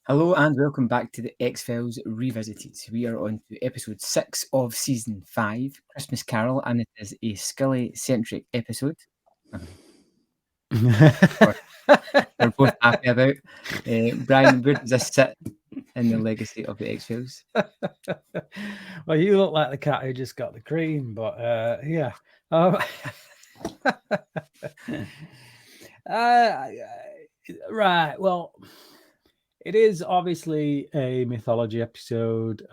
Hello and welcome back to the X-Files Revisited. We are on to episode 6 of season 5, Christmas Carol, and it is a Scully-centric episode. Or we're both happy about. Brian, where does this sit in the legacy of the X-Files? Well, you look like the cat who just got the cream, but yeah. Right. Well, it is obviously a mythology episode,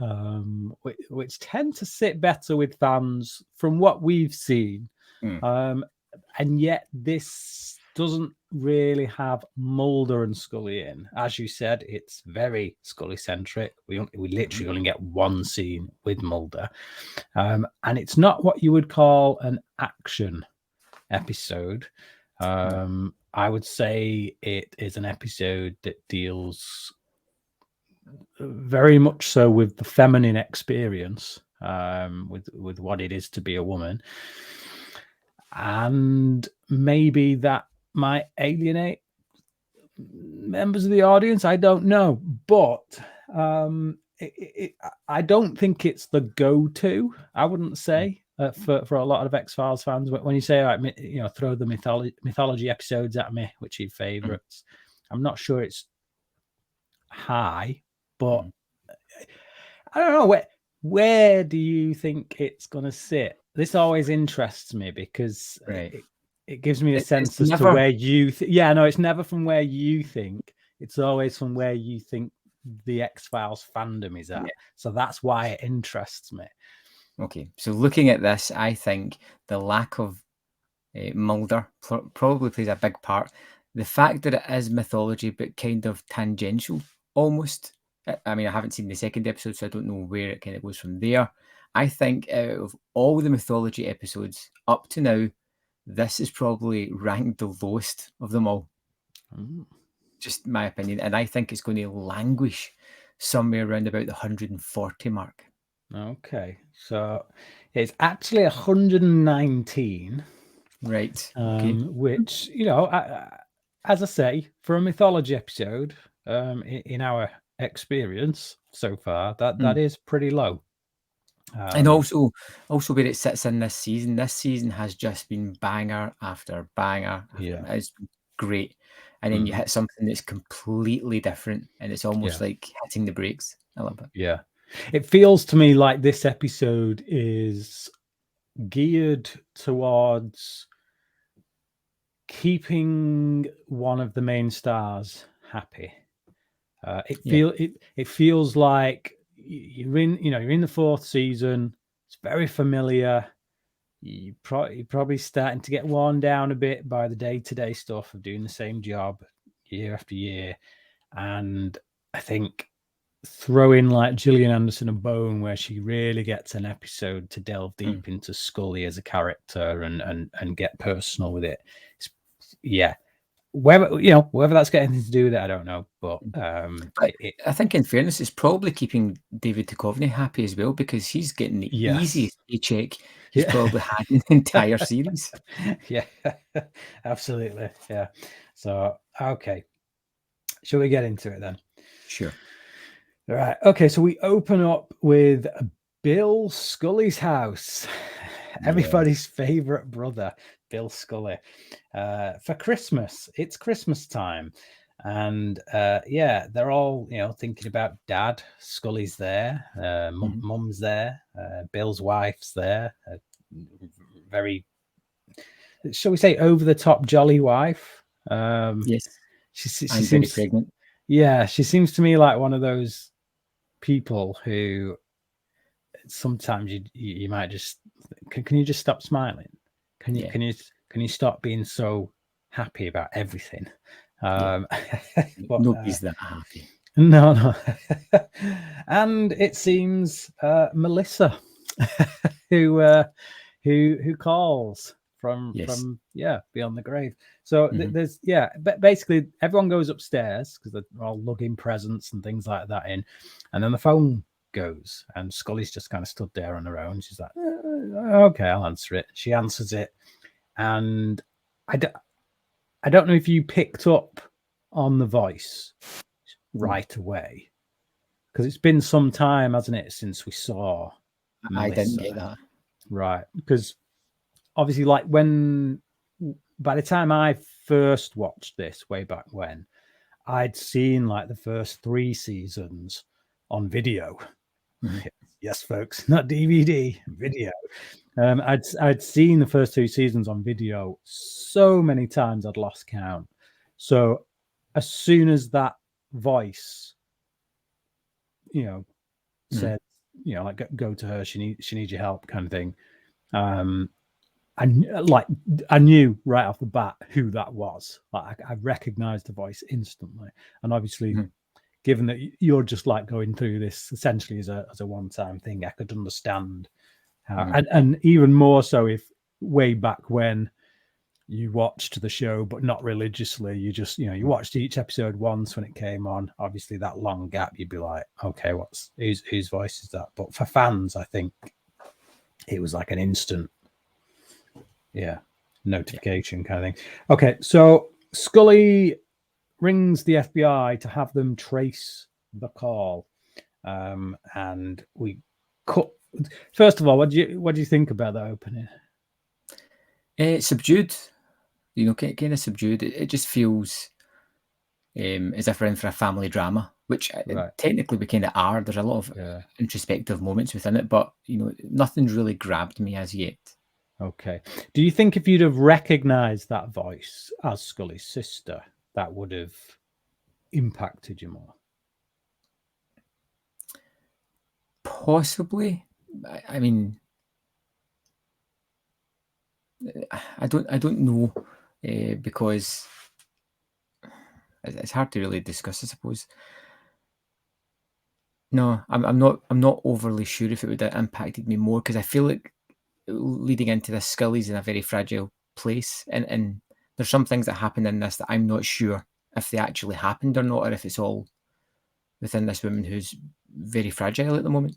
which tend to sit better with fans from what we've seen. And yet this doesn't really have Mulder and Scully in. As you said, it's very Scully centric. We literally only get one scene with Mulder, and it's not what you would call an action episode. I would say it is an episode that deals very much so with the feminine experience, with what it is to be a woman. And maybe that might alienate members of the audience. I don't know, but I don't think it's the go-to. I wouldn't say for a lot of X-Files fans. When you say, like, throw the mythology episodes at me, which are your favorites, I'm not sure it's high, but I don't know where do you think it's going to sit? This always interests me because it gives me a sense as to where you it's never from where you think. It's always from where you think the X-Files fandom is at. So that's why it interests me. Okay, so looking at this, I think the lack of Mulder probably plays a big part. The fact that it is mythology but kind of tangential almost. I mean, I haven't seen the second episode, so I don't know where it kind of goes from there. I think out of all the mythology episodes up to now, this is probably ranked the lowest of them all. Just my opinion. And I think it's going to languish somewhere around about the 140 mark. Okay. So it's actually 119. Right. Okay. Which, as I say, for a mythology episode, in our experience so far, that is pretty low. And also where it sits in this season. This season has just been banger after banger. It's been great. And then you hit something that's completely different, and it's almost like hitting the brakes a little bit. Yeah. It feels to me like this episode is geared towards keeping one of the main stars happy. It feels like you're in the fourth season. It's very familiar. You're probably starting to get worn down a bit by the day-to-day stuff of doing the same job year after year. And I think throw in like Gillian Anderson a bone where she really gets an episode to delve deep into Scully as a character and get personal with it. Whether that's got anything to do with it, I don't know. But I think, in fairness, it's probably keeping David Duchovny happy as well, because he's getting the easiest paycheck he's probably had in the entire series. Yeah, absolutely. Yeah. So, okay. Shall we get into it then? Sure. All right. Okay. So we open up with Bill Scully's house. Everybody's favorite brother, Bill Scully, for Christmas. It's Christmas time. And they're all, thinking about Dad. Scully's there. Mum's there. Bill's wife's there. Very, shall we say, over the top jolly wife. Yes. She seems very pregnant. Yeah, she seems to me like one of those people who sometimes you might just can you just stop smiling? Can you stop being so happy about everything? Nobody's that happy. No. And it seems Melissa who calls from beyond the grave. So there's but basically everyone goes upstairs because they're all lugging presents and things like that in, and then the phone goes and Scully's just kind of stood there on her own. She's like, okay, I'll answer it. She answers it, and I don't know if you picked up on the voice. right away? Because it's been some time, hasn't it, since we saw Melissa. I didn't get that. Right. Because obviously, like by the time I first watched this way back when, I'd seen like the first 3 seasons on video. Yes, folks, not DVD, video. I'd seen the first 2 seasons on video so many times I'd lost count. So as soon as that voice, said, like go to her, she needs your help, kind of thing. I knew right off the bat who that was. Like I recognized the voice instantly, and obviously, given that you're just like going through this essentially as a one-time thing, I could understand how, and even more so if way back when you watched the show but not religiously, you just you watched each episode once when it came on. Obviously, that long gap, you'd be like, okay, whose voice is that? But for fans, I think it was like an instant notification kind of thing. Okay, so Scully rings the FBI to have them trace the call, and we cut. First of all, what do you think about that opening? Subdued, kind of subdued. It just feels as if we're in for a family drama, which technically we kind of are. There's a lot of introspective moments within it, but nothing's really grabbed me as yet. Okay. Do you think if you'd have recognized that voice as Scully's sister, that would have impacted you more? Possibly. I mean, I don't know, because it's hard to really discuss, I suppose. No, I'm not overly sure if it would have impacted me more, because I feel like leading into this, Scully's in a very fragile place, and there's some things that happen in this that I'm not sure if they actually happened or not, or if it's all within this woman who's very fragile at the moment.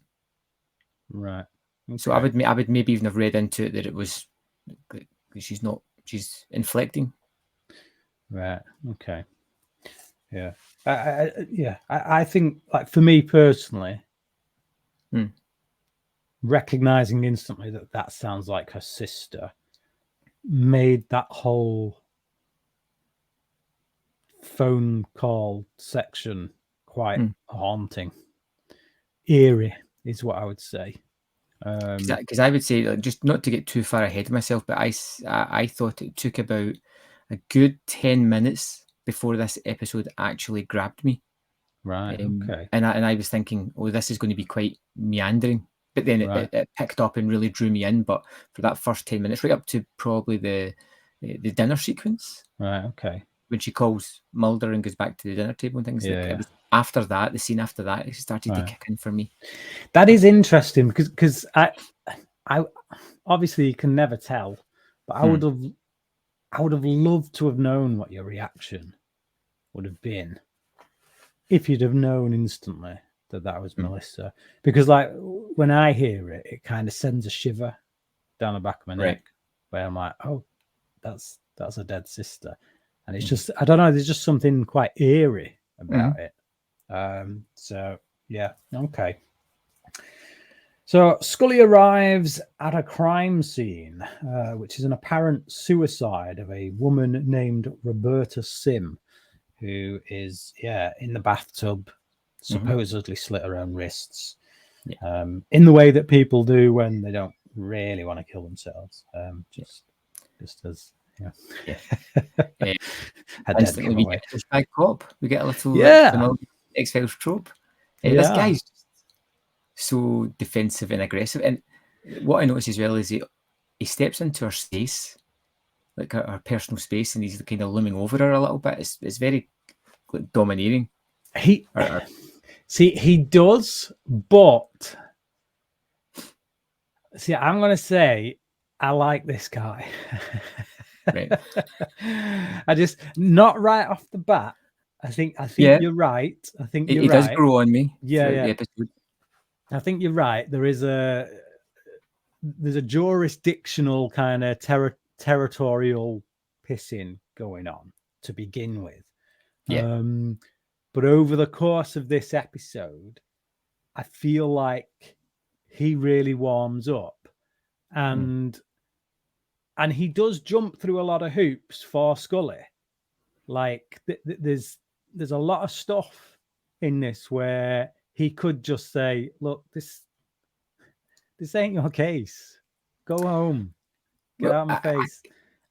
Right. Okay. So I would maybe even have read into it that it was she's inflecting. Right. Okay. Yeah. I think, like, for me personally, recognizing instantly that sounds like her sister made that whole phone call section quite haunting. Eerie is what I would say. Because I would say, just not to get too far ahead of myself, but I thought it took about a good 10 minutes before this episode actually grabbed me. Right. Okay. And I was thinking, oh, this is going to be quite meandering. But then it picked up and really drew me in. But for that first 10 minutes, right up to probably the dinner sequence. Right. Okay. When she calls Mulder and goes back to the dinner table and things, it was after that, the scene after that, it started to kick in for me. That is interesting because I obviously you can never tell, but I would have loved to have known what your reaction would have been if you'd have known instantly that was Melissa. Because, like, when I hear it, it kind of sends a shiver down the back of my neck, where I'm like, oh, that's a dead sister. And it's just, I don't know, there's just something quite eerie about it. So, yeah, okay. So Scully arrives at a crime scene, which is an apparent suicide of a woman named Roberta Sim, who is, in the bathtub, supposedly slit her own wrists, in the way that people do when they don't really want to kill themselves. Just as, instantly we get pushed by cop. We get a little X-Files trope. This guy's so defensive and aggressive, and what I notice as well is he steps into her space, like her personal space, and he's kind of looming over her a little bit. It's very, like, domineering. He does, but see, I'm gonna say I like this guy. Right. I just, not right off the bat. I think you're right. I think you're right. He does grow on me. Yeah. The episode. I think you're right. There's a jurisdictional kind of territorial pissing going on to begin with. Yeah. But over the course of this episode, I feel like he really warms up, and he does jump through a lot of hoops for Scully. Like there's a lot of stuff in this where he could just say, "Look, this ain't your case. Go home. Get out of my face."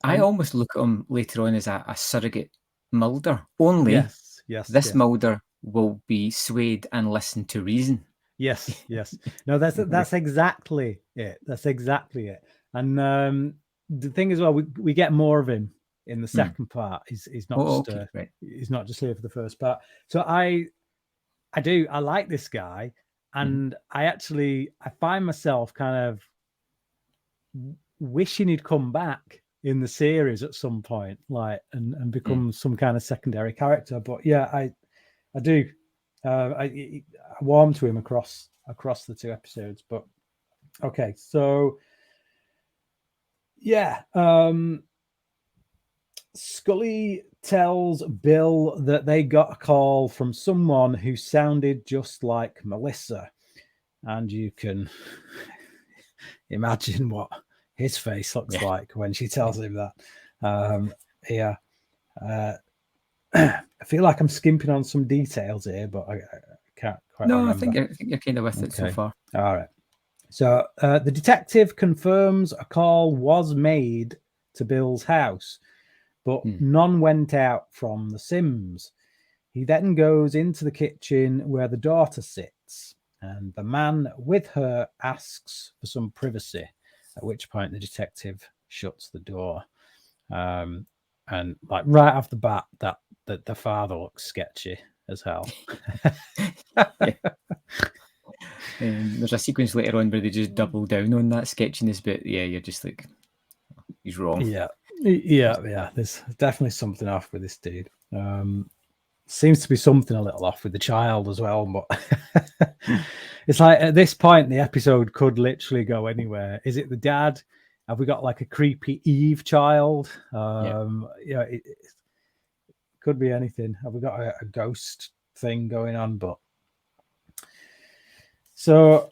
I almost look at him later on as a surrogate Mulder. Only yes, this Mulder will be swayed and listen to reason. Yes. No, that's exactly it. That's exactly it. And the thing as well, we get more of him in the second part. He's not he's not just here for the first part. So I like this guy, and I find myself kind of wishing he'd come back in the series at some point, like and become some kind of secondary character. But yeah, I do. I warm to him across the two episodes. But okay, so yeah, Scully tells Bill that they got a call from someone who sounded just like Melissa, and you can imagine what his face looks like when she tells him that. I feel like I'm skimping on some details here, but I can't quite remember. I think you're kind of with it so far. All right. So the detective confirms a call was made to Bill's house, but none went out from the Sims. He then goes into the kitchen where the daughter sits, and the man with her asks for some privacy, at which point the detective shuts the door. And like right off the bat, that the father looks sketchy as hell. There's a sequence later on where they just double down on that sketchiness, but yeah, you're just like, he's wrong. Yeah. There's definitely something off with this dude. Seems to be something a little off with the child as well, but it's like at this point the episode could literally go anywhere. Is it the dad? Have we got like a creepy Eve child? It could be anything. Have we got a ghost thing going on? But so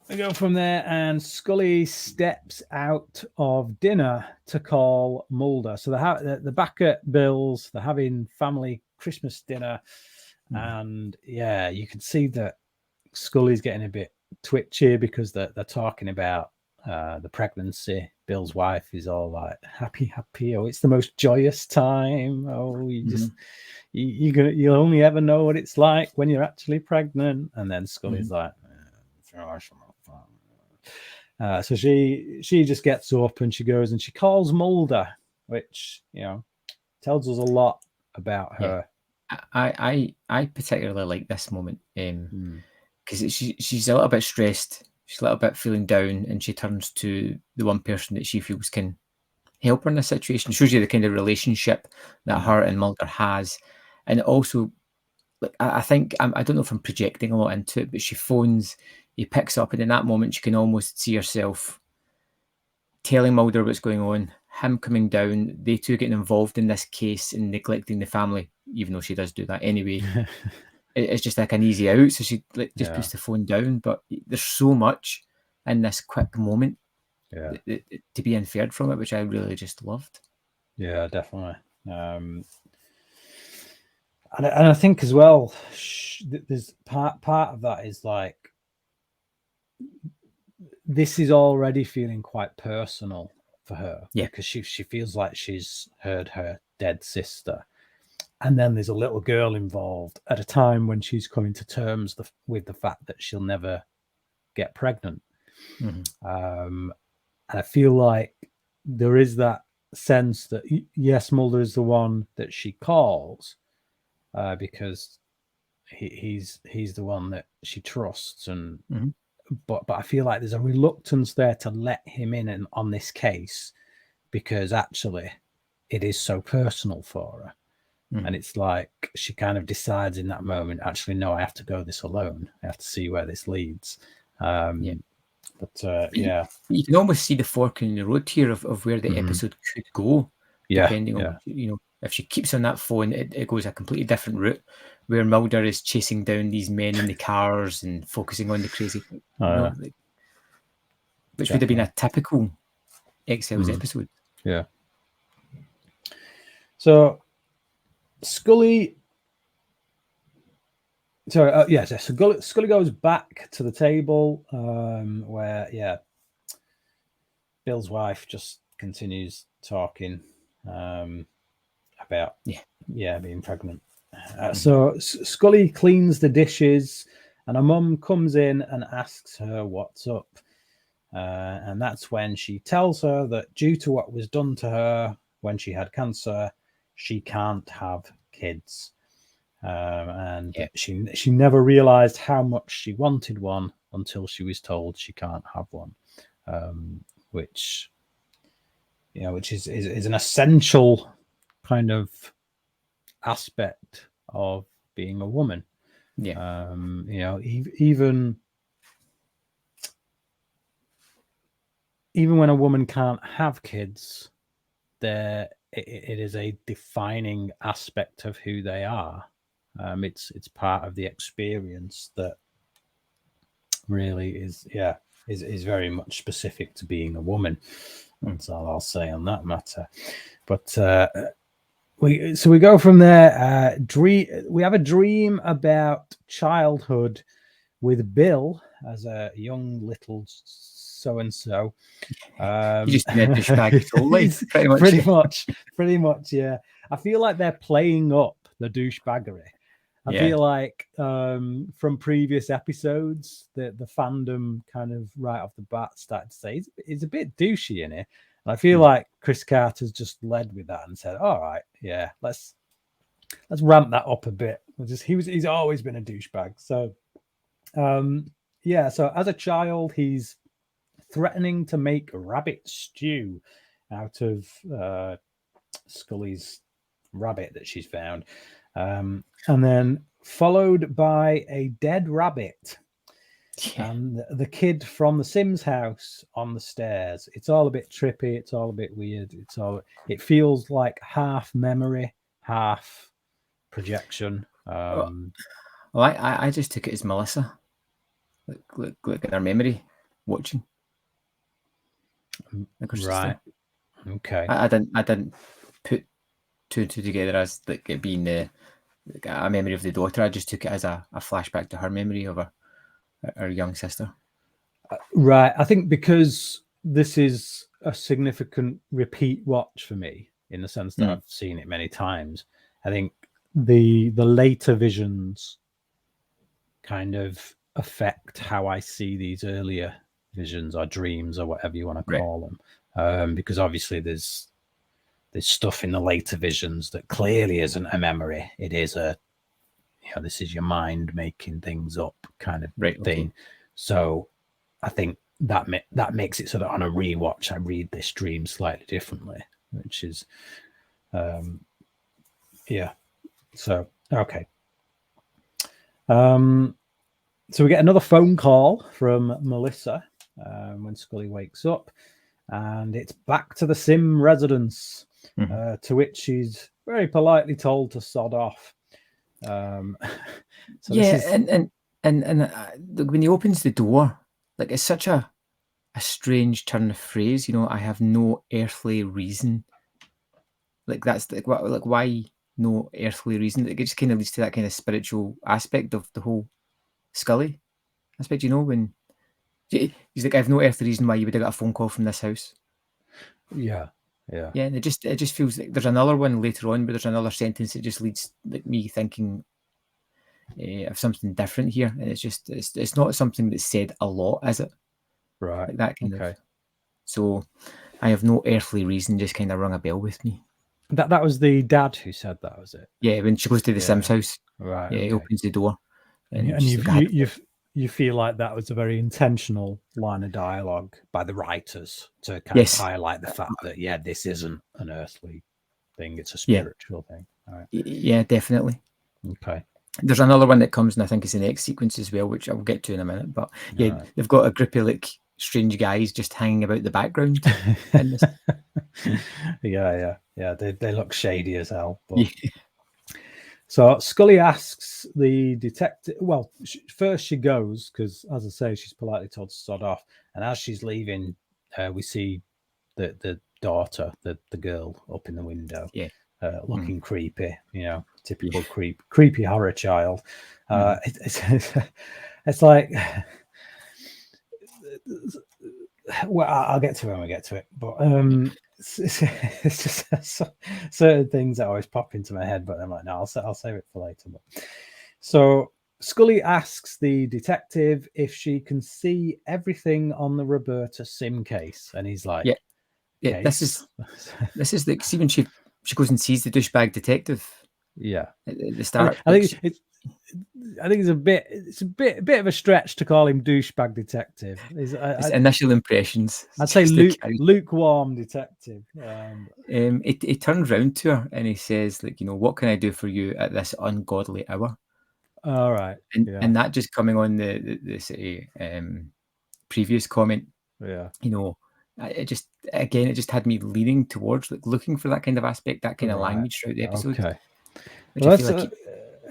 we go from there, and Scully steps out of dinner to call Mulder. So they're back at Bill's. They're having family Christmas dinner, and yeah, you can see that Scully's getting a bit twitchy because they're talking about the pregnancy. Bill's wife is all like happy. Oh, it's the most joyous time. Oh, you just you'll only ever know what it's like when you're actually pregnant. And then Scully's like, so she just gets up and she goes and she calls Mulder, which tells us a lot about her. I particularly like this moment because she's a little bit stressed. She's a little bit feeling down, and she turns to the one person that she feels can help her in this situation. It shows you the kind of relationship that her and Mulder has. And also, like, I think, I don't know if I'm projecting a lot into it, but she phones, he picks up, and in that moment, you can almost see herself telling Mulder what's going on, him coming down, they two getting involved in this case and neglecting the family, even though she does do that anyway. It's just like an easy out, so she just puts the phone down. But there's so much in this quick moment to be inferred from it, which I really just loved. Yeah, definitely. And I think as well, there's part of that is like, this is already feeling quite personal for her, because she feels like she's heard her dead sister. And then there's a little girl involved at a time when she's coming to terms with the fact that she'll never get pregnant. And I feel like there is that sense that, yes, Mulder is the one that she calls because he's the one that she trusts. And but I feel like there's a reluctance there to let him in on this case because actually it is so personal for her. And it's like she kind of decides in that moment, actually, no, I have to go this alone. I have to see where this leads. You can almost see the fork in the road here of where the episode could go, depending on if she keeps on that phone, it goes a completely different route, where Mulder is chasing down these men in the cars and focusing on the crazy, which would have been a typical X-Files episode. Yeah. So Scully. So Scully goes back to the table where Bill's wife just continues talking about being pregnant. So Scully cleans the dishes, and her mum comes in and asks her what's up. And that's when she tells her that due to what was done to her when she had cancer, she can't have kids. And she never realized how much she wanted one until she was told she can't have one, which is an essential kind of aspect of being a woman. Even when a woman can't have kids, it is a defining aspect of who they are. It's part of the experience that really is very much specific to being a woman. That's all I'll say on that matter. But we go from there. We have a dream about childhood with Bill as a young little so-and-so. You just need a douchebag totally, pretty much, yeah. I feel like they're playing up the douchebaggery. I feel like from previous episodes, the fandom kind of right off the bat started to say he's a bit douchey in it. And I feel like Chris Carter's just led with that and said, "All right, yeah, let's ramp that up a bit." He's always been a douchebag. So, so as a child, he's threatening to make rabbit stew out of Scully's rabbit that she's found. And then followed by a dead rabbit and the kid from the Sims house on the stairs. It's all a bit trippy. It's all a bit weird. It feels like half memory, half projection. I just took it as Melissa. Look at her memory watching. Right. Okay. I didn't put two and two together as like it being a memory of the daughter. I just took it as a flashback to her memory of her young sister. Right. I think because this is a significant repeat watch for me, in the sense that I've seen it many times. I think the later visions kind of affect how I see these earlier visions or dreams or whatever you want to call them. Because obviously there's stuff in the later visions that clearly isn't a memory. It is this is your mind making things up kind of thing. Okay. So I think that makes it so that on a rewatch, I read this dream slightly differently, which is, So, okay. So we get another phone call from Melissa when Scully wakes up, and it's back to the Sim residence, to which she's very politely told to sod off. And when he opens the door, like it's such a strange turn of phrase, I have no earthly reason. Like that's why no earthly reason? It just kind of leads to that kind of spiritual aspect of the whole Scully aspect, when he's like, I have no earthly reason why you would have got a phone call from this house. Yeah. And it just feels like there's another one later on, but there's another sentence that just leads like me thinking of something different here, and it's not something that's said a lot, is it? Right. Like that kind of. So I have no earthly reason just kind of rung a bell with me. That was the dad who said that, was it? Yeah, when she goes to the Sims house. Right. Yeah, he opens the door. And you feel like that was a very intentional line of dialogue by the writers to kind of highlight the fact that, this isn't an earthly thing, it's a spiritual thing. All right. Yeah, definitely. Okay. There's another one that comes, and I think it's the next sequence as well, which I'll get to in a minute. But they've got a group of like strange guys just hanging about the background in this. Yeah. They look shady as hell. But Yeah. so Scully asks the detective. Well, first she goes because, as I say, she's politely told to sod off. And as she's leaving, we see the daughter, the girl, up in the window, Yeah. looking creepy. Typical Yeah. creepy horror child. Mhm. It's like. Well, I'll get to it when we get to it, but it's just certain things that always pop into my head, but I'm like, no, I'll save it for later. But so Scully asks the detective if she can see everything on the Roberta Sim case, and he's like, Yeah. case? This is like, see when she goes and sees the douchebag detective Yeah, at the I start. think it's a bit of a stretch to call him douchebag detective. His initial impressions. I'd say just the character. lukewarm detective. He turns round to her and he says, like, what can I do for you at this ungodly hour? All right, And that just coming on the sort of previous comment, yeah. it just had me leaning towards like looking for that kind of aspect, that kind of Right. language throughout the episode. Okay. Which Well, I feel like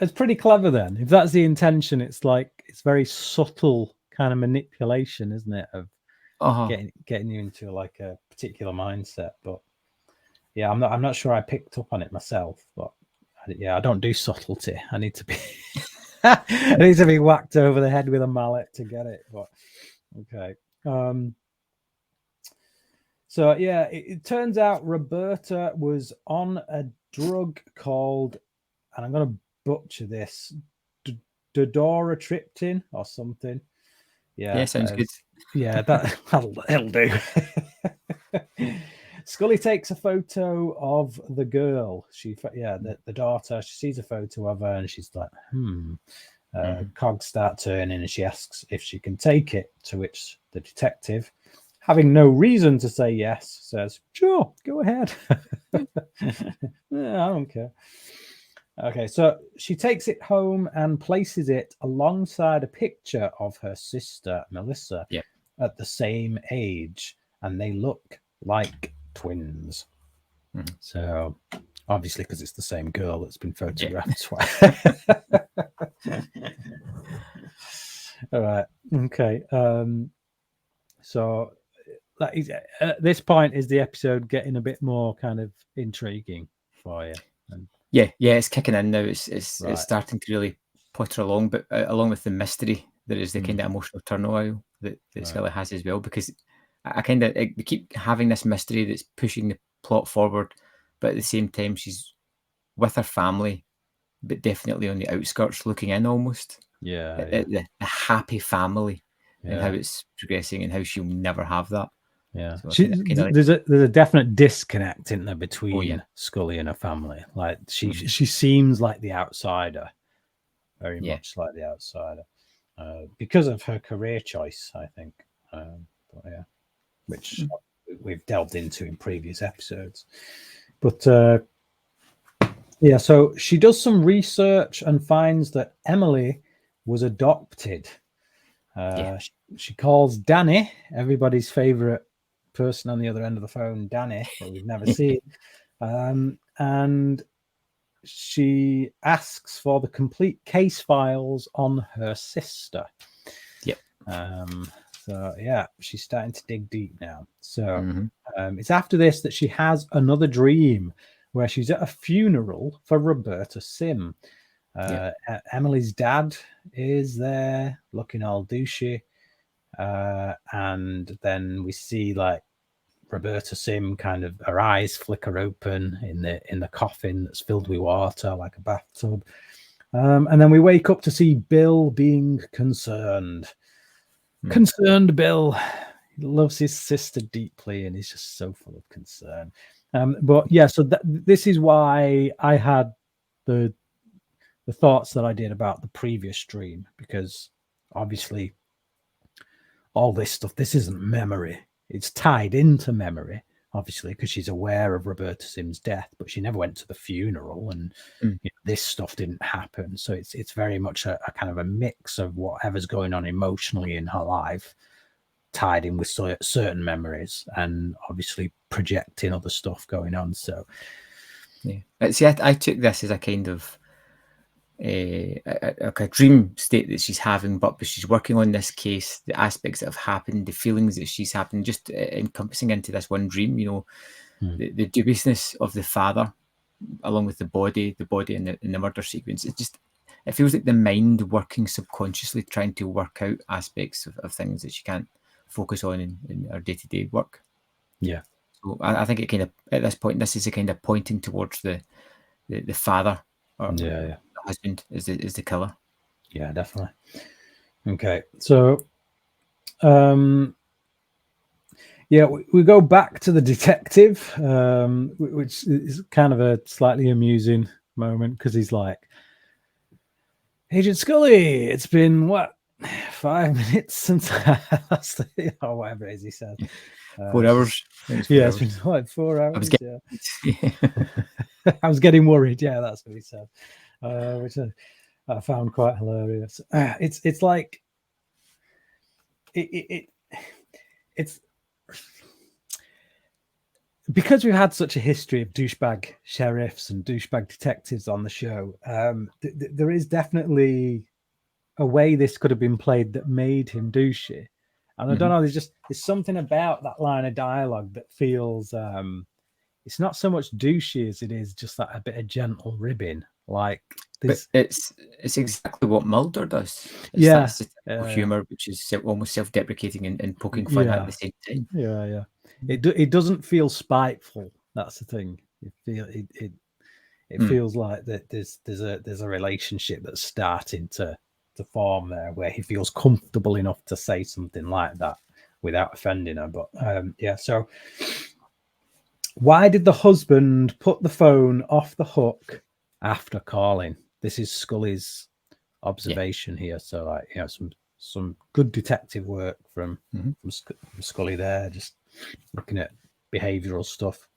it's pretty clever then. If that's the intention, it's very subtle kind of manipulation, isn't it? Of getting you into like a particular mindset. But yeah, I'm not sure I picked up on it myself. But I don't do subtlety. I need to be I need to be whacked over the head with a mallet to get it. But okay. So yeah, it turns out Roberta was on a drug called, and I'm going to butcher this, Dodoratriptin or something. yeah, sounds good. Yeah, that'll do. Scully takes a photo of the girl. The daughter. She sees a photo of her and she's like, Cogs start turning and she asks if she can take it, to which the detective, having no reason to say yes, says, sure, go ahead. I don't care. Okay, so she takes it home and places it alongside a picture of her sister, Melissa, at the same age, and they look like twins. So, obviously, because it's the same girl that's been photographed twice. All right. Okay. So at this point, is the episode getting a bit more kind of intriguing for you? Yeah, it's kicking in now. It's starting to really potter along, but along with the mystery, there is the kind of emotional turmoil that Scully has as well. Because we keep having this mystery that's pushing the plot forward, but at the same time, she's with her family, but definitely on the outskirts, looking in almost. At the happy family and how it's progressing and how she'll never have that. Yeah, so there's a definite disconnect in there between Scully and her family. Like she seems like the outsider, very much like the outsider, because of her career choice, I think. Which we've delved into in previous episodes. But so she does some research and finds that Emily was adopted. She calls Danny, everybody's favorite person on the other end of the phone, Danny, that we've never seen, and she asks for the complete case files on her sister. So she's starting to dig deep now. So it's after this that she has another dream where she's at a funeral for Roberta Sim. Emily's dad is there looking all douchey, and then we see like Roberta Sim, kind of her eyes flicker open in the coffin that's filled with water like a bathtub, and then we wake up to see Bill being concerned. Concerned Bill. He loves his sister deeply and he's just so full of concern. So this is why I had the thoughts that I did about the previous stream, because obviously all this stuff, this isn't memory. It's tied into memory, obviously, because she's aware of Roberta Sim's death, but she never went to the funeral, and this stuff didn't happen. So it's very much a kind of a mix of whatever's going on emotionally in her life, tied in with certain memories and obviously projecting other stuff going on. So yeah, see, I took this as a kind of a dream state that she's having, but she's working on this case, the aspects that have happened, the feelings that she's having, just encompassing into this one dream. The dubiousness of the father, along with the body in the murder sequence. It feels like the mind working subconsciously, trying to work out aspects of things that she can't focus on in her day-to-day work. Yeah. So I think it kind of, at this point, this is a kind of pointing towards the father or the husband is the killer. Yeah, definitely. Okay, so we go back to the detective, which is kind of a slightly amusing moment because he's like, Agent Scully, it's been what, 5 minutes since last, or whatever it is he said. 4 hours. It's been like 4 hours. I was getting worried. Yeah, that's what he said, which I found quite hilarious. It's like it's because we've had such a history of douchebag sheriffs and douchebag detectives on the show. There is definitely a way this could have been played that made him douchey. And I don't know, there's something about that line of dialogue that feels it's not so much douchey as it is just that a bit of gentle ribbing. Like this, but it's exactly what Mulder does. It's that statistical humor, which is almost self-deprecating and poking fun at the same time. Yeah. It doesn't feel spiteful. That's the thing. It feels like that there's a relationship that's starting to form there where he feels comfortable enough to say something like that without offending her. But so why did the husband put the phone off the hook after calling? This is Scully's observation here. So like, some good detective work from Scully there, just looking at behavioral stuff.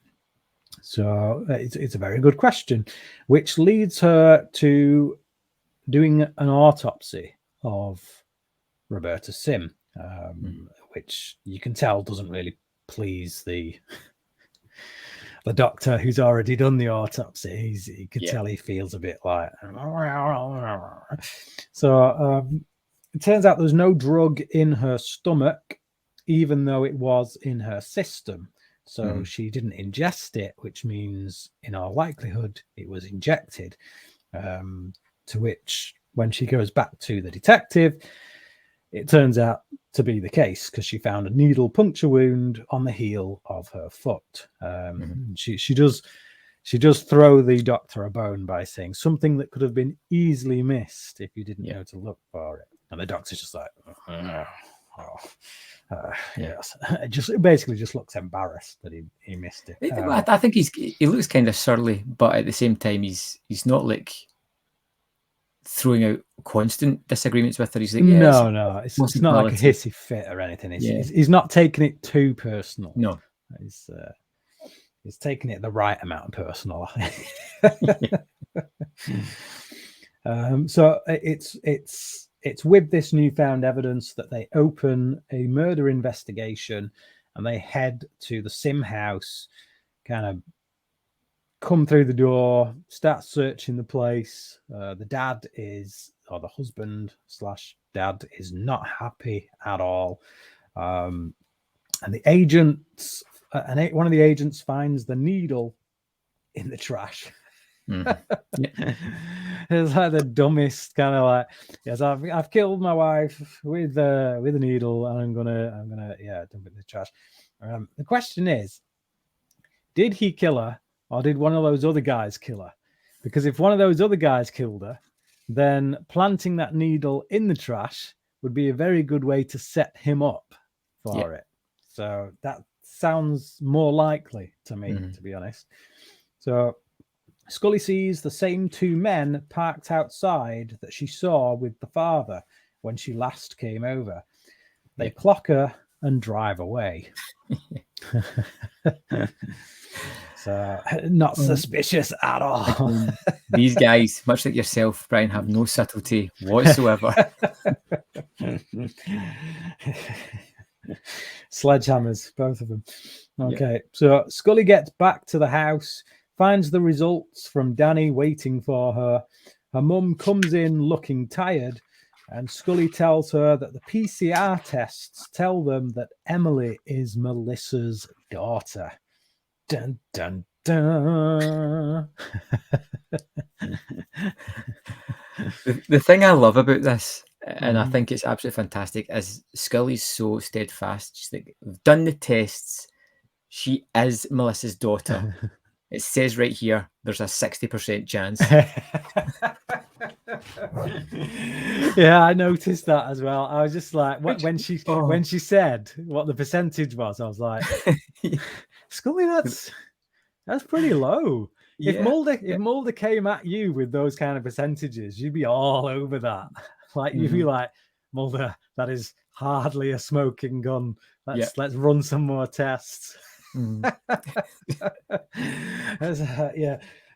So it's a very good question, which leads her to doing an autopsy of Roberta Sim, which you can tell doesn't really please the doctor who's already done the autopsy. You can tell he feels a bit like. So it turns out there's no drug in her stomach, even though it was in her system. So she didn't ingest it, which means in all likelihood it was injected. To which, when she goes back to the detective, it turns out to be the case because she found a needle puncture wound on the heel of her foot. She does throw the doctor a bone by saying something that could have been easily missed if you didn't know to look for it. And the doctor's just like, yes. It basically just looks embarrassed that he missed it. I think he looks kind of surly, but at the same time, he's not like throwing out constant disagreements with her. He's like, no, it's not like a hissy fit or anything. He's not taking it too personal. No, he's taking it the right amount of personal, I think. So it's with this newfound evidence that they open a murder investigation and they head to the Sim house, kind of come through the door, start searching the place. The husband / dad is not happy at all. And the agents, one of the agents finds the needle in the trash. It's like the dumbest kind of like, yes, I've killed my wife with a needle and I'm gonna dump it in the trash. The question is, did he kill her? Or did one of those other guys kill her? Because if one of those other guys killed her, then planting that needle in the trash would be a very good way to set him up for it. So that sounds more likely to me, to be honest. So Scully sees the same two men parked outside that she saw with the father when she last came over. They clock her and drive away. So not suspicious at all. These guys, much like yourself, Brian, have no subtlety whatsoever. Sledgehammers, both of them. Okay, so Scully gets back to the house, finds the results from Danny waiting for her. Her mum comes in looking tired, and Scully tells her that the PCR tests tell them that Emily is Melissa's daughter. Dun, dun, dun. The thing I love about this, and I think it's absolutely fantastic, is Scully's so steadfast. She's like, we've done the tests. She is Melissa's daughter. It says right here, there's a 60% chance. Yeah, I noticed that as well. I was just like, when she said what the percentage was, I was like, Scully, that's pretty low. If Mulder came at you with those kind of percentages, you'd be all over that. Like you'd be like, Mulder, that is hardly a smoking gun. Let's run some more tests. But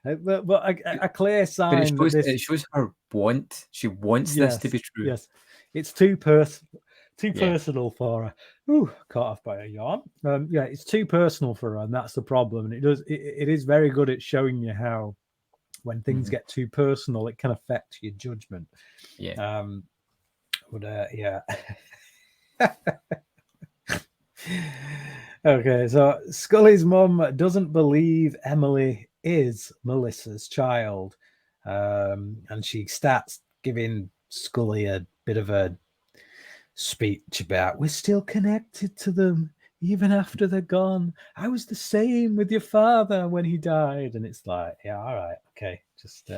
a clear sign but it shows her want. She wants this to be true. Yes, it's too personal for her. Ooh, caught off by a yawn. It's too personal for her, and that's the problem. And it is very good at showing you how when things get too personal, it can affect your judgment. Yeah. Okay, so Scully's mum doesn't believe Emily is Melissa's child, and she starts giving Scully a bit of a speech about we're still connected to them even after they're gone. I was the same with your father when he died. And it's like, yeah, all right, okay, just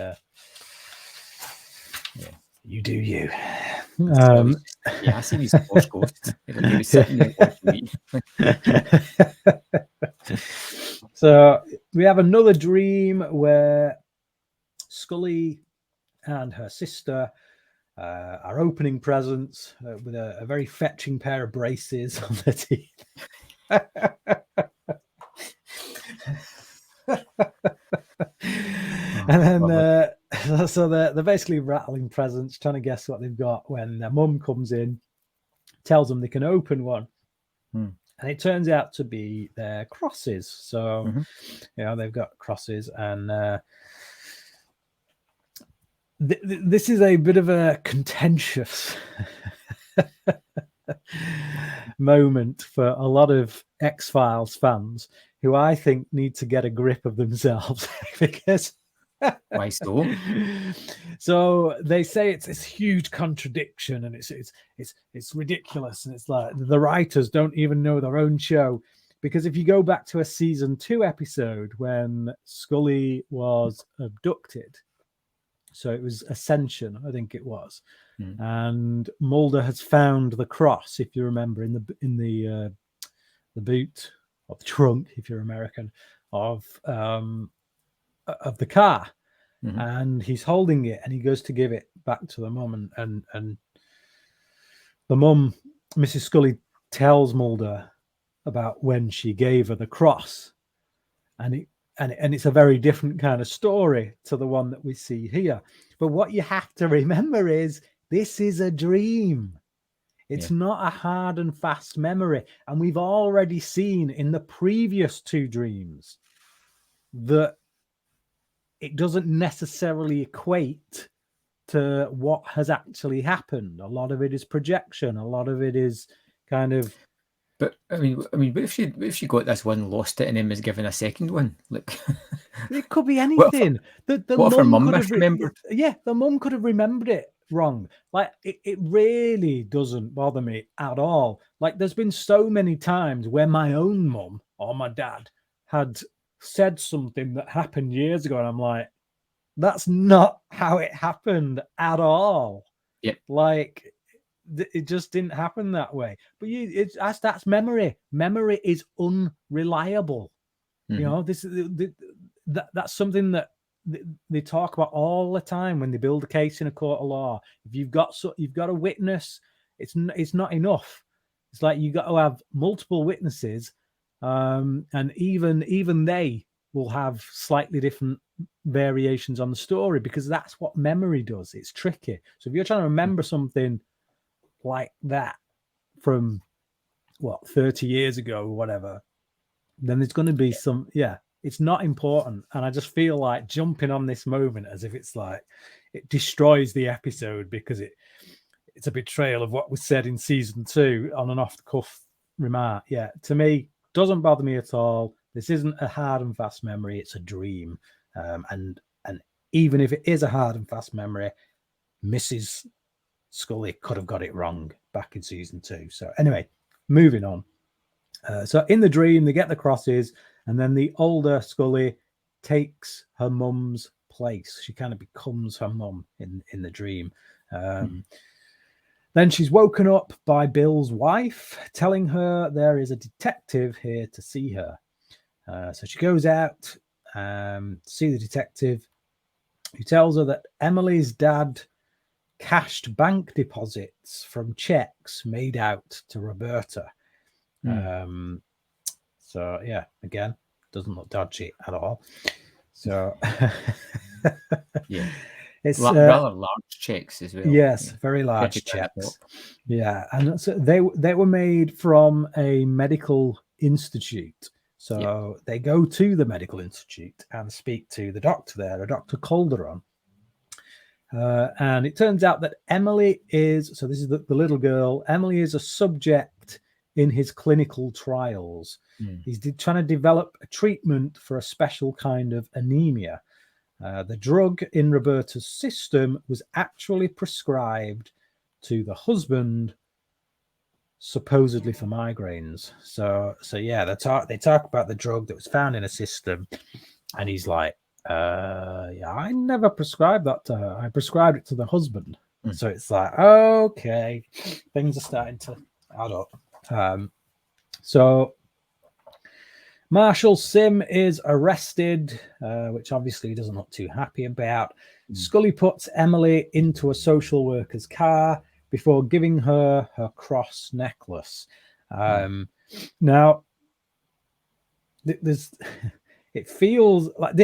you do you. I see these ghosts. He was sitting there watching me. So we have another dream where Scully and her sister are opening presents with a very fetching pair of braces on their teeth. And then so they're basically rattling presents, trying to guess what they've got, when their mum comes in, tells them they can open one. And it turns out to be their crosses. So they've got crosses, and this is a bit of a contentious moment for a lot of X-Files fans who I think need to get a grip of themselves. Because why so? So they say it's this huge contradiction, and it's ridiculous, and it's like the writers don't even know their own show. Because if you go back to a season 2 episode when Scully was abducted, so it was Ascension, I think it was, and Mulder has found the cross, if you remember, in the boot or the trunk, if you're American, of the car, and he's holding it, and he goes to give it back to the mum, and the mum, Mrs. Scully, tells Mulder about when she gave her the cross, and it's a very different kind of story to the one that we see here. But what you have to remember is this is a dream. It's not a hard and fast memory. And we've already seen in the previous 2 dreams that it doesn't necessarily equate to what has actually happened. A lot of it is projection. A lot of it is kind of... But I mean, but if she got this one, lost it, and then was given a second one, like it could be anything. What if her mum misremembered? The mum could have remembered it wrong. Like it really doesn't bother me at all. Like there's been so many times where my own mum or my dad had said something that happened years ago, and I'm like, that's not how it happened at all. Yep. Like it just didn't happen that way. But that's memory. Memory is unreliable. You know, that's something that they talk about all the time when they build a case in a court of law. If you've got a witness, it's not enough. It's like you got to have multiple witnesses, and even they will have slightly different variations on the story, because that's what memory does. It's tricky. So if you're trying to remember something like that from 30 years ago or whatever, then there's going to be some, it's not important. And I just feel like jumping on this moment as if it's like it destroys the episode because it's a betrayal of what was said in season 2 on an off-the-cuff remark. Yeah, to me, doesn't bother me at all. This isn't a hard and fast memory, it's a dream. And even if it is a hard and fast memory, Mrs. Scully could have got it wrong back in season 2. So anyway, moving on. So in the dream, they get the crosses, and then the older Scully takes her mum's place. She kind of becomes her mum in the dream. Then she's woken up by Bill's wife, telling her there is a detective here to see her. So she goes out to see the detective, who tells her that Emily's dad cashed bank deposits from checks made out to Roberta. So yeah, again, doesn't look dodgy at all. So Yeah, it's rather large checks as well. Yes, very large checks. Yeah, and so they were made from a medical institute. So they go to the medical institute and speak to the doctor there, a Dr. Calderon. And it turns out that Emily is, so this is the little girl, Emily is a subject in his clinical trials. He's trying to develop a treatment for a special kind of anemia. The drug in Roberta's system was actually prescribed to the husband, supposedly for migraines. So yeah, they talk about the drug that was found in a system, and he's like, yeah, I never prescribed that to her. I prescribed it to the husband. So it's like, okay, things are starting to add up. So Marshall Sim is arrested, which obviously he doesn't look too happy about. Scully puts Emily into a social worker's car before giving her cross necklace. Now, it feels like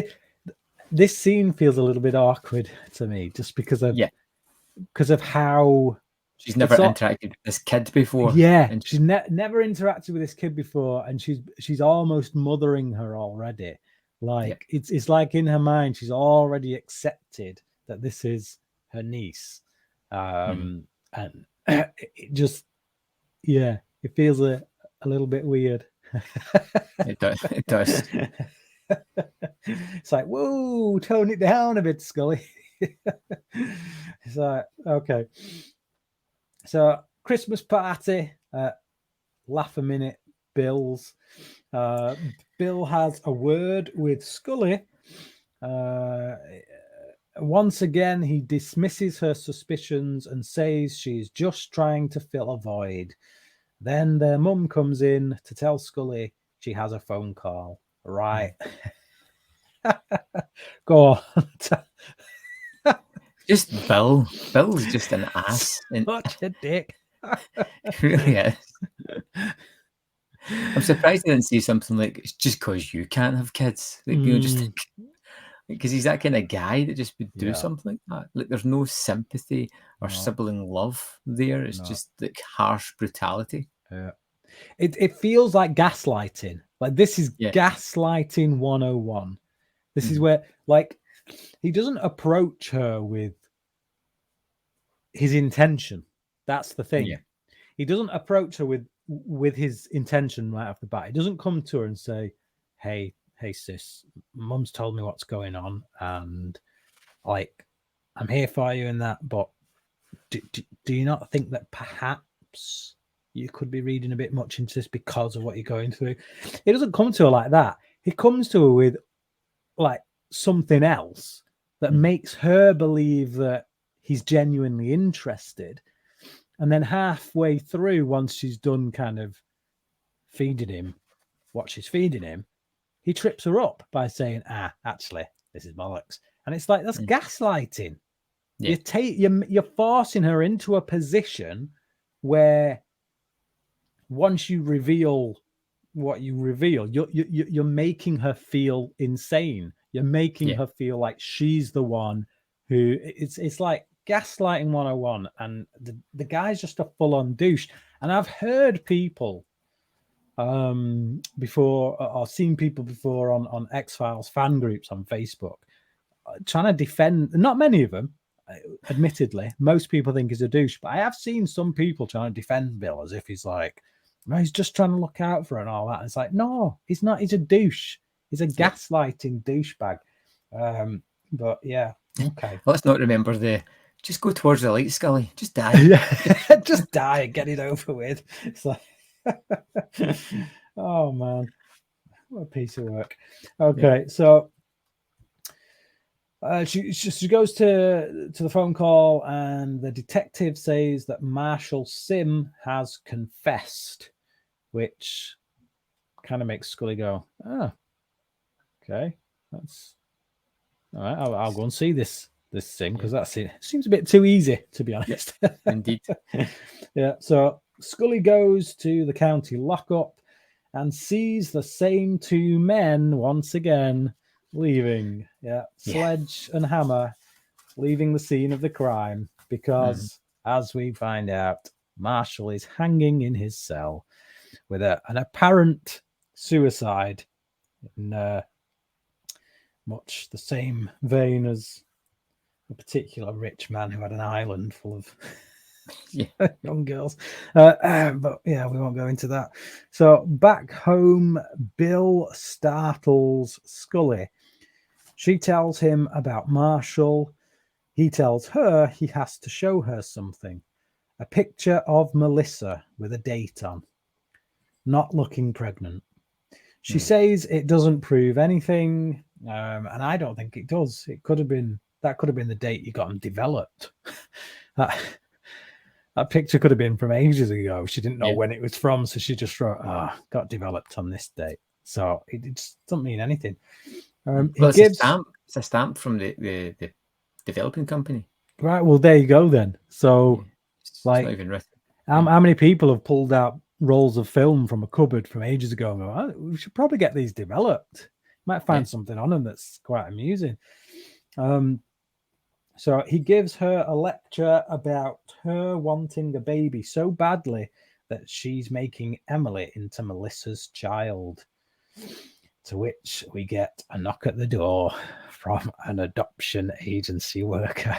this scene feels a little bit awkward to me, just because of how she's never interacted with this kid before. Yeah, and she's never interacted with this kid before, and she's almost mothering her already. Like it's like in her mind she's already accepted that this is her niece, and it just it feels a little bit weird. It does. It's like, whoa, tone it down a bit, Scully. It's like, okay. So Christmas party, laugh a minute, Bill's. Bill has a word with Scully. Once again, he dismisses her suspicions and says she's just trying to fill a void. Then their mum comes in to tell Scully she has a phone call. Right. Go on. Just Bill. Bill's just an ass. Such a dick. It really is. I'm surprised I didn't see something like, it's just because you can't have kids. Like, you know, just because he's that kind of guy that just would do something like that. Like, there's no sympathy or sibling love there. It's just like harsh brutality. Yeah. It feels like gaslighting. Like, this is gaslighting 101. This is where, like, he doesn't approach her with his intention. That's the thing. Yeah. He doesn't approach her with his intention right off the bat. He doesn't come to her and say, hey sis, mum's told me what's going on, and like, I'm here for you in that, but do you not think that perhaps you could be reading a bit much into this because of what you're going through? He doesn't come to her like that. He comes to her with like something else that makes her believe that he's genuinely interested. And then halfway through, once she's done kind of feeding him what she's feeding him, he trips her up by saying, actually, this is bollocks. And it's like, that's gaslighting. Yeah. You're forcing her into a position where once you reveal what you reveal, you're making her feel insane. You're making her feel like she's the one who, it's like gaslighting 101, and the guy's just a full-on douche. And I've heard people before, or seen people before on X-Files fan groups on Facebook trying to defend. Not many of them, admittedly. Most people think he's a douche, but I have seen some people trying to defend Bill as if he's like, no, he's just trying to look out for her and all that. And it's like, no, he's not. He's a douche. He's a gaslighting douchebag. But yeah, okay. Let's not remember just go towards the light, Scully. Just die. Yeah, just die and get it over with. It's like, oh man, what a piece of work. Okay, so she goes to the phone call, and the detective says that Marshall Sim has confessed, which kind of makes Scully go, "Oh, okay, that's all right. I'll go and see this Sim, because that's it. Seems a bit too easy, to be honest." Indeed. Yeah. So Scully goes to the county lockup and sees the same two men once again leaving. Yeah. Sledge and Hammer leaving the scene of the crime because, as we find out, Marshall is hanging in his cell with an apparent suicide in much the same vein as a particular rich man who had an island full of young girls. But yeah, we won't go into that. So back home, Bill startles Scully. She tells him about Marshall. He tells her he has to show her something. A picture of Melissa with a date on. Not looking pregnant. She says it doesn't prove anything. And I don't think it does. That could have been the date you got them developed. That picture could have been from ages ago. She didn't know when it was from, so she just wrote, got developed on this date. So it doesn't mean anything. Well, it's a stamp from the developing company. Right, well, there you go then. So, it's not even written. How many people have pulled out rolls of film from a cupboard from ages ago and go, we should probably get these developed. Might find something on them that's quite amusing. So he gives her a lecture about her wanting a baby so badly that she's making Emily into Melissa's child. To which we get a knock at the door from an adoption agency worker.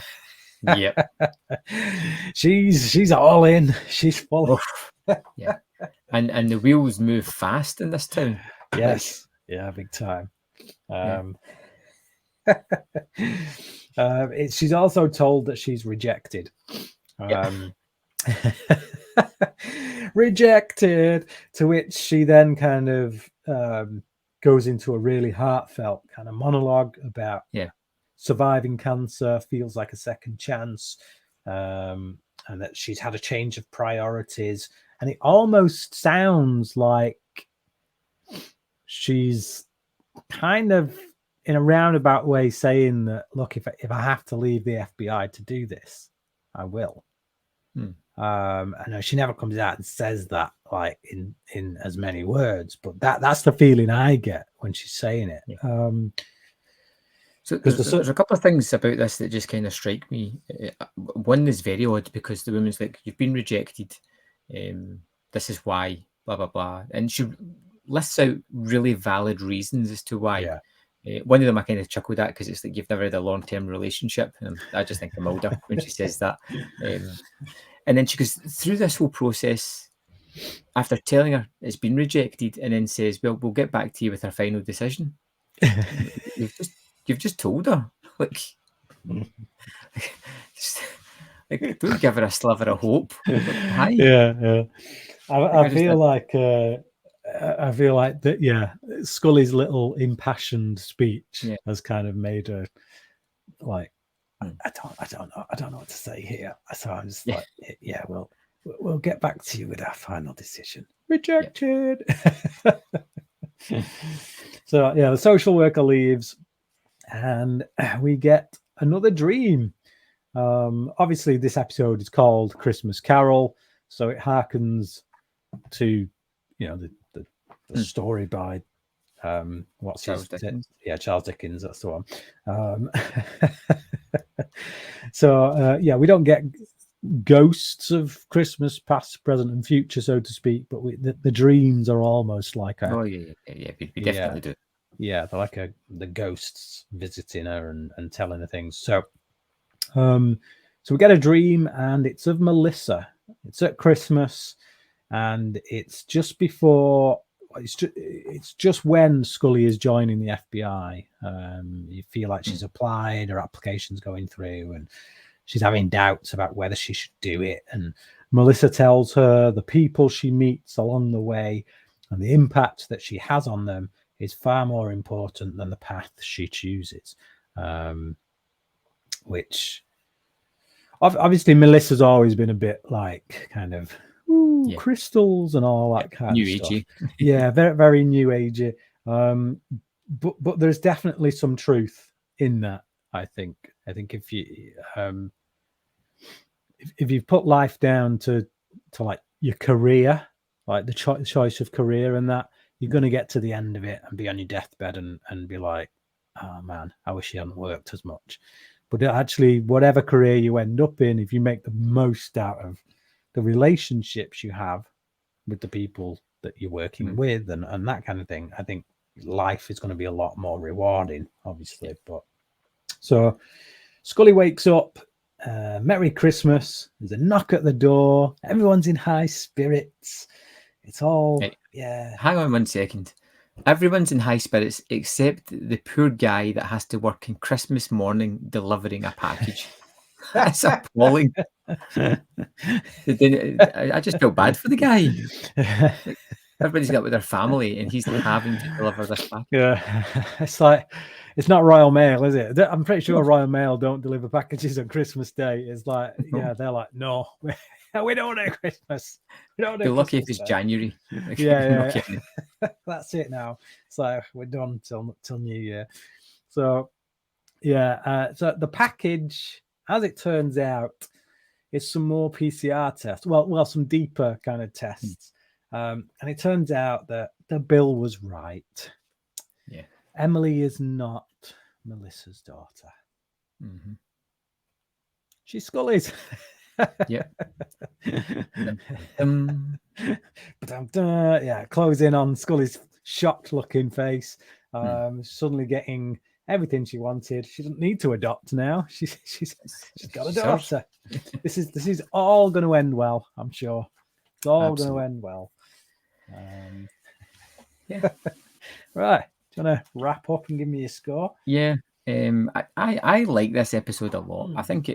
Yep. She's all in. She's full. Yeah. And the wheels move fast in this town. Yes. Yeah, big time. She's also told that she's rejected. Rejected. To which she then kind of goes into a really heartfelt kind of monologue about surviving cancer, feels like a second chance, and that she's had a change of priorities. And it almost sounds like she's kind of in a roundabout way saying that, look, if I have to leave the FBI to do this, I will. I know she never comes out and says that like in as many words, but that's the feeling I get when she's saying it. So there's a couple of things about this that just kind of strike me. One is very odd because the woman's like, you've been rejected. This is why, blah, blah, blah. And she lists out really valid reasons as to why. One of them I kind of chuckled at because it's like you've never had a long-term relationship. And I just think I'm older when she says that. And then she goes through this whole process after telling her it's been rejected and then says, well, we'll get back to you with our final decision. You've just told her. Like don't give her a sliver of hope. Hi. Yeah. I feel like that. Scully's little impassioned speech has kind of made her like, I don't know what to say here. So I'm just like, we'll get back to you with our final decision. Rejected. So the social worker leaves, and we get another dream. Obviously, this episode is called Christmas Carol, so it harkens to the story by Charles Dickens. Charles Dickens, that's the one. So we don't get ghosts of Christmas past, present, and future, so to speak. But the dreams are almost like Oh yeah, we definitely do. Yeah, they're like the ghosts visiting her and telling her things. So so we get a dream, and it's of Melissa. It's at Christmas, and it's just before. It's just when Scully is joining the FBI. You feel like she's applied, her application's going through, and she's having doubts about whether she should do it. And Melissa tells her the people she meets along the way and the impact that she has on them is far more important than the path she chooses. Which obviously Melissa's always been a bit like kind of crystals and all that kind new of stuff. agey. Yeah, very, very new agey. But there's definitely some truth in that. I think if you if you've put life down to like your career, like the choice of career and that, you're going to get to the end of it and be on your deathbed and be like, oh man, I wish you hadn't worked as much. But actually, whatever career you end up in, if you make the most out of the relationships you have with the people that you're working with and that kind of thing, I think life is going to be a lot more rewarding, obviously. But so Scully wakes up, Merry Christmas, there's a knock at the door, everyone's in high spirits. It's all, Hang on 1 second. Everyone's in high spirits except the poor guy that has to work in Christmas morning delivering a package. That's appalling. I just feel bad for the guy. Like, everybody's got with their family and he's having to deliver this package. Yeah, it's like, it's not Royal Mail, is it? I'm pretty sure Royal Mail don't deliver packages on Christmas Day. It's like, they're like, no, we don't do Christmas. We don't do You're lucky Christmas if it's Day. January. Yeah. That's it now. It's like we're done till New Year. So so the package, as it turns out, is some more PCR tests. Well, some deeper kind of tests. And it turns out that the bill was right. Yeah. Emily is not Melissa's daughter. Mm-hmm. She's Scully's. Yeah. Yeah, closing on Scully's shocked looking face. Suddenly getting everything she wanted. She doesn't need to adopt now. She's got a daughter. This is all going to end well, I'm sure. It's all going to end well. Right. Do you want to wrap up and give me a score? Yeah. I like this episode a lot. I think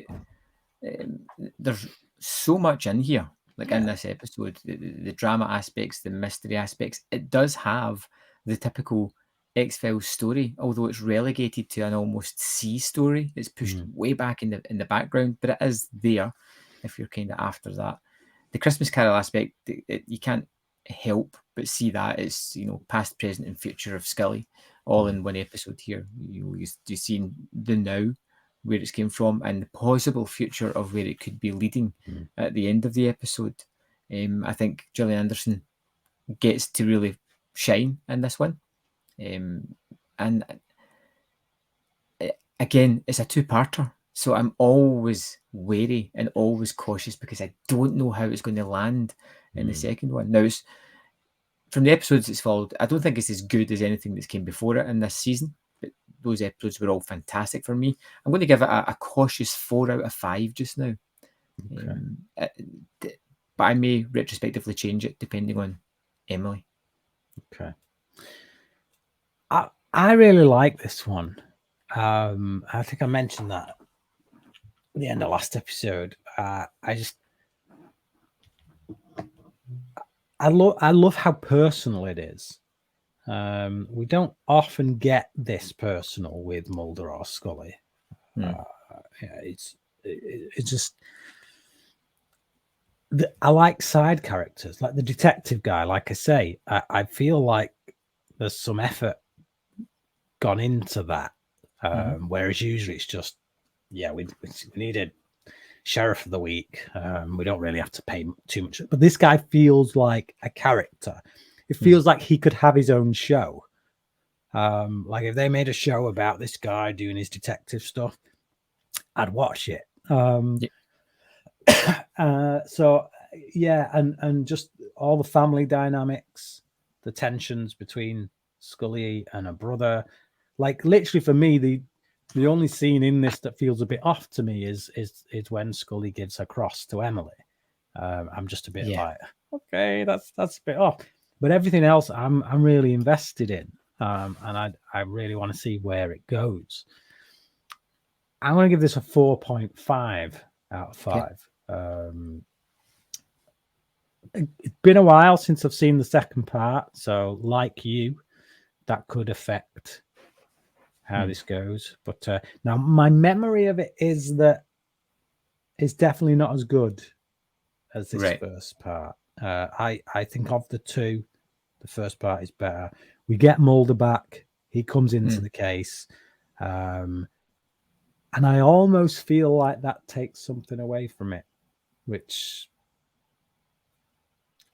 there's so much in here, in this episode, the drama aspects, the mystery aspects. It does have the typical X-Files story, although it's relegated to an almost C story. It's pushed way back in the background, but it is there if you're kind of after that. The Christmas Carol aspect, you can't help but see that it's past, present, and future of Scully all in one episode here. You've seen the now, where it's came from, and the possible future of where it could be leading at the end of the episode. I think Gillian Anderson gets to really shine in this one. And again, it's a two-parter, so I'm always wary and always cautious because I don't know how it's going to land in the second one. Now, from the episodes it's followed, I don't think it's as good as anything that's came before it in this season, but those episodes were all fantastic for me. I'm going to give it a cautious 4 out of 5 just now. Okay. But I may retrospectively change it depending on Emily. Okay. I really like this one. I think I mentioned that at the end of last episode. I love how personal it is. We don't often get this personal with Mulder or Scully. It's just I like side characters, like the detective guy. Like I say, I feel like there's some effort gone into that, whereas usually it's just we need a sheriff of the week. We don't really have to pay too much, but this guy feels like a character. It feels like he could have his own show. Like if they made a show about this guy doing his detective stuff, I'd watch it. So yeah, and just all the family dynamics, the tensions between Scully and her brother. Like literally for me, the only scene in this that feels a bit off to me is when Scully gives her cross to Emily. I'm just a bit like, okay, that's a bit off. But everything else, I'm really invested in, and I really want to see where it goes. I'm going to give this a 4.5 out of 5. It's been a while since I've seen the second part, so like you, that could affect how this goes. But now my memory of it is that it's definitely not as good as this first part. I think of the two, the first part is better. We get Mulder back. He comes into the case. And I almost feel like that takes something away from it, which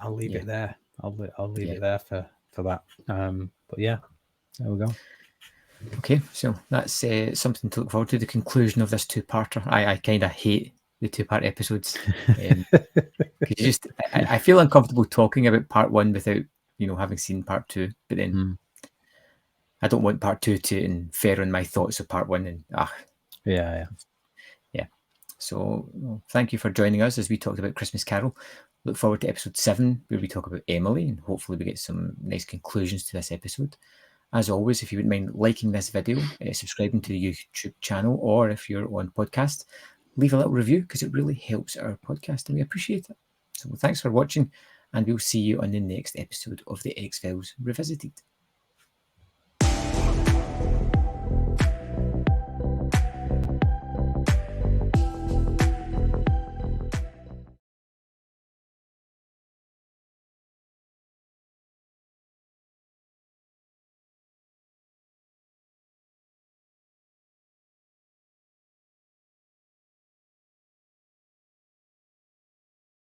I'll leave it there. I'll leave it there for that. But yeah, there we go. Okay, so that's something to look forward to. The conclusion of this two-parter. I kind of hate the two-part episodes. Because I feel uncomfortable talking about part one without having seen part two. But then I don't want part two to infer on my thoughts of part one. And yeah. So thank you for joining us as we talked about Christmas Carol. Look forward to episode 7 where we talk about Emily, and hopefully we get some nice conclusions to this episode. As always, if you wouldn't mind liking this video, subscribing to the YouTube channel, or if you're on podcast, leave a little review because it really helps our podcast and we appreciate it. So thanks for watching, and we'll see you on the next episode of the X-Files Revisited.